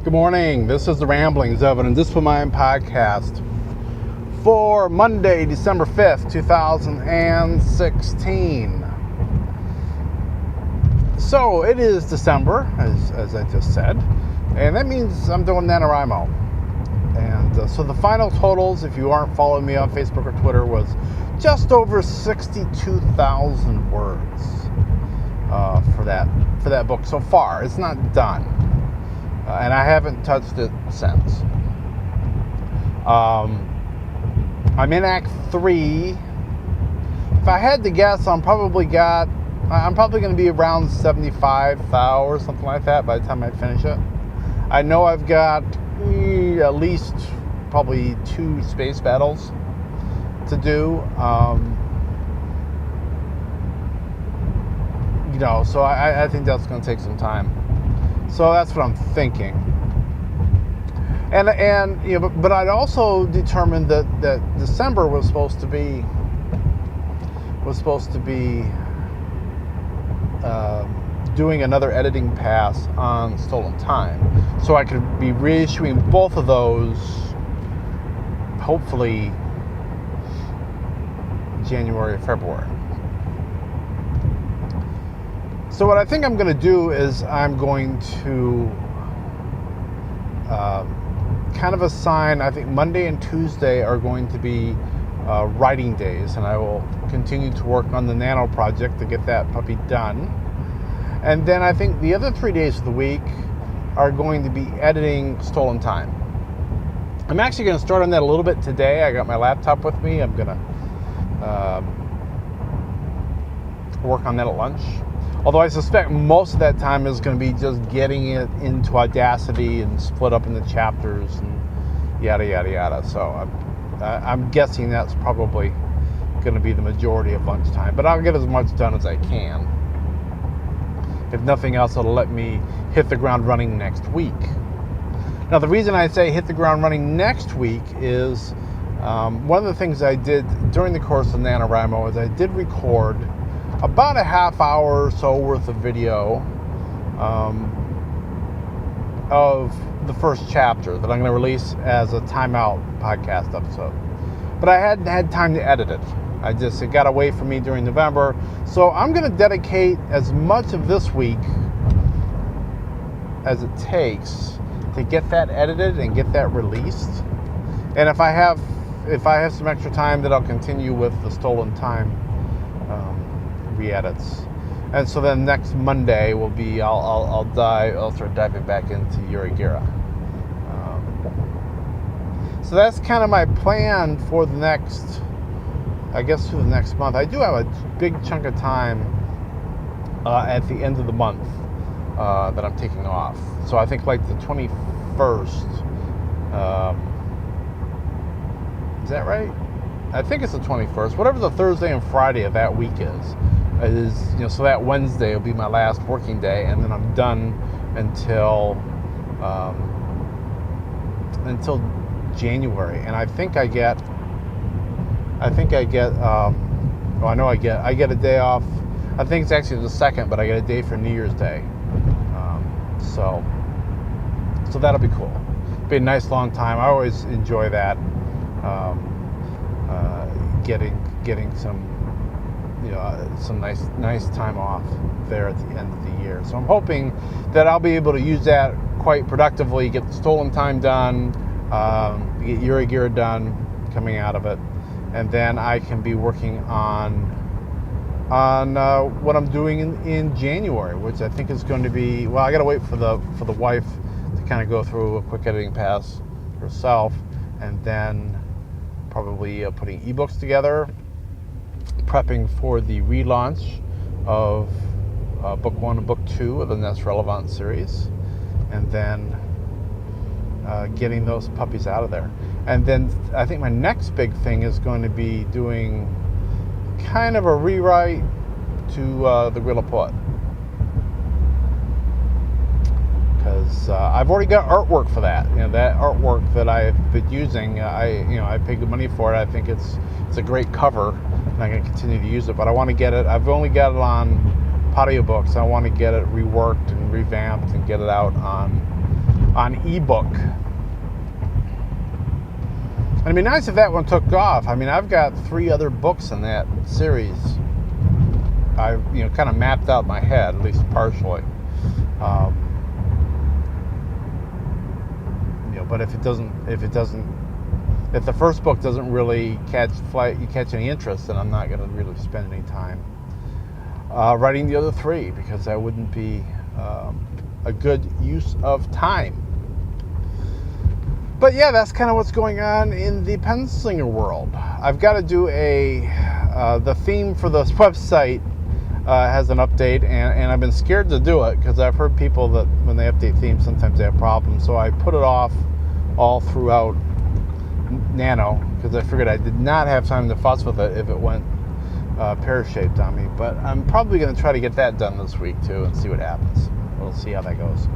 Good morning. This is the Ramblings of an Indisciplined podcast for Monday, December 5th, 2016. So it is December, as I just said, and that means I'm doing NaNoWriMo. And so the final totals, if you aren't following me on Facebook or Twitter, was just over 62,000 words for that book so far. It's not done. And I haven't touched it since. I'm in Act 3. If I had to guess, I'm probably going to be around 75,000 or something like that by the time I finish it. I know I've got at least probably 2 space battles to do. So I think that's going to take some time. So that's what I'm thinking, and but I'd also determined that December was supposed to be doing another editing pass on Stolen Time, so I could be reissuing both of those, hopefully January or February. So what I think I'm going to do is I'm going to kind of assign, I think Monday and Tuesday are going to be writing days, and I will continue to work on the Nano project to get that puppy done. And then I think the other 3 days of the week are going to be editing Stolen Time. I'm actually going to start on that a little bit today. I got my laptop with me. I'm going to work on that at lunch. Although I suspect most of that time is going to be just getting it into Audacity and split up into chapters and yada, yada, yada. So I'm guessing that's probably going to be the majority of lunchtime. But I'll get as much done as I can. If nothing else, it'll let me hit the ground running next week. Now, the reason I say hit the ground running next week is one of the things I did during the course of NaNoWriMo is I did record about a half hour or so worth of video of the first chapter that I'm going to release as a timeout podcast episode. But I hadn't had time to edit it. It got away from me during November. So I'm going to dedicate as much of this week as it takes to get that edited and get that released. And if I have some extra time, then I'll continue with the Stolen Time re-edits. And so then next Monday will be I'll start diving back into Yurigira. So that's kind of my plan for the next, I guess, through the next month. I do have a big chunk of time at the end of the month that I'm taking off. So I think like the 21st. Is that right? I think it's the 21st. Whatever the Thursday and Friday of that week is, so that Wednesday will be my last working day, and then I'm done until January. And I get a day off. I think it's actually the 2nd, but I get a day for New Year's Day. So that'll be cool. Be a nice long time. I always enjoy that. Getting some nice time off there at the end of the year. So I'm hoping that I'll be able to use that quite productively, get the Stolen Time done, get Yurigira done coming out of it, and then I can be working on what I'm doing in January, which I think is going to be, well, I got to wait for the wife to kind of go through a quick editing pass herself, and then probably putting ebooks together, prepping for the relaunch of Book 1 and Book 2 of the Nest Relevant series, and then getting those puppies out of there. And then I think my next big thing is going to be doing kind of a rewrite to the Gorilla Poet. Because I've already got artwork for that. That artwork that I've been using, I paid good money for it. I think it's a great cover, and I'm going to continue to use it. But I want to get it. I've only got it on audiobooks. I want to get it reworked and revamped and get it out on on ebook. And it'd be nice if that one took off. I mean, I've got 3 other books in that series. I've kind of mapped out my head, at least partially. But if the first book doesn't really catch any interest, then I'm not going to really spend any time writing the other 3, because that wouldn't be a good use of time. But yeah, that's kind of what's going on in the Pensinger world. I've got to do the theme for this website has an update, and I've been scared to do it because I've heard people that when they update themes, sometimes they have problems. So I put it off all throughout Nano because I figured I did not have time to fuss with it if it went pear-shaped on me. But I'm probably going to try to get that done this week too and see what happens. We'll see how that goes.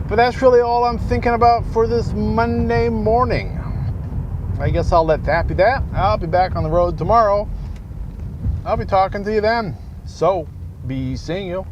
But that's really all I'm thinking about for this Monday morning. I guess I'll let that be that. I'll be back on the road tomorrow. I'll be talking to you then. So, be seeing you.